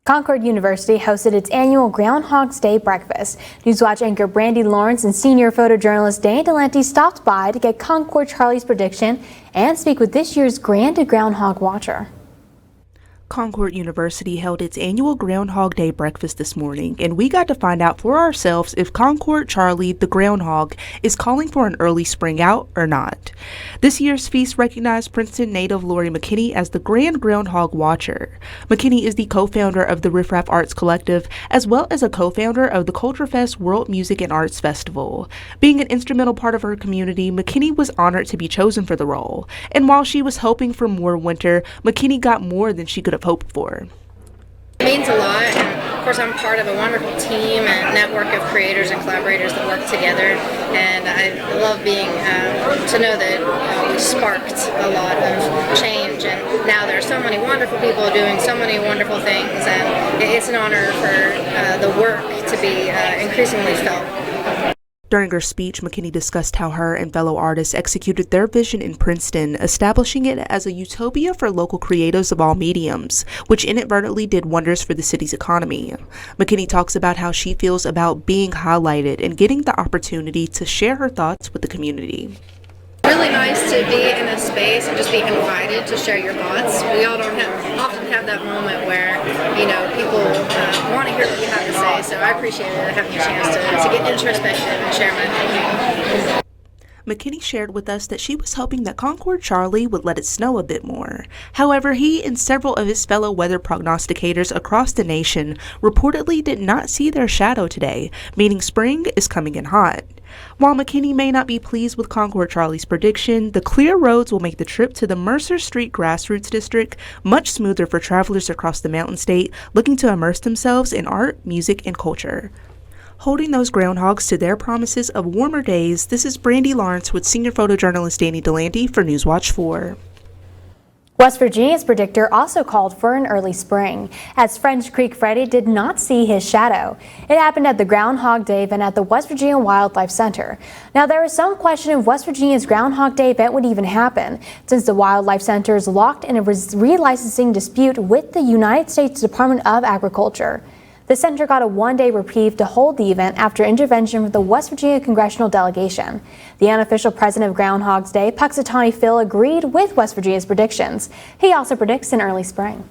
Concord University hosted its annual Groundhog Day breakfast. Newswatch anchor Brandy Lawrence and senior photojournalist Dane Delente stopped by to get Concord Charlie's prediction and speak with this year's Grand Groundhog Watcher. Concord University held its annual Groundhog Day breakfast this morning, and we got to find out for ourselves if Concord Charlie, the groundhog, is calling for an early spring out or not. This year's feast recognized Princeton native Lori McKinney as the Grand Groundhog Watcher. McKinney is the co-founder of the Riff Raff Arts Collective, as well as a co-founder of the Culture Fest World Music and Arts Festival. Being an instrumental part of her community, McKinney was honored to be chosen for the role. And while she was hoping for more winter, McKinney got more than she could have hoped for. It means a lot, and of course I'm part of a wonderful team and network of creators and collaborators that work together, and I love being to know that we sparked a lot of change, and now there are so many wonderful people doing so many wonderful things, and it's an honor for the work to be increasingly felt. During her speech, McKinney discussed how her and fellow artists executed their vision in Princeton, establishing it as a utopia for local creatives of all mediums, which inadvertently did wonders for the city's economy. McKinney talks about how she feels about being highlighted and getting the opportunity to share her thoughts with the community. Really nice to be in a space and just be invited to share your thoughts. We all don't often have that moment where, people want to hear what you have to say, so I appreciate having a chance to get introspective and share my opinion. McKinney shared with us that she was hoping that Concord Charlie would let it snow a bit more. However, he and several of his fellow weather prognosticators across the nation reportedly did not see their shadow today, meaning spring is coming in hot. While McKinney may not be pleased with Concord Charlie's prediction, the clear roads will make the trip to the Mercer Street Grassroots District much smoother for travelers across the Mountain State looking to immerse themselves in art, music, and culture. Holding those groundhogs to their promises of warmer days, this is Brandy Lawrence with senior photojournalist Dane Delente for Newswatch 4. West Virginia's predictor also called for an early spring, as French Creek Freddy did not see his shadow. It happened at the Groundhog Day event at the West Virginia Wildlife Center. Now, there was some question if West Virginia's Groundhog Day event would even happen, since the Wildlife Center is locked in a relicensing dispute with the United States Department of Agriculture. The center got a one-day reprieve to hold the event after intervention from the West Virginia congressional delegation. The unofficial president of Groundhog's Day, Puxatawny Phil, agreed with West Virginia's predictions. He also predicts an early spring.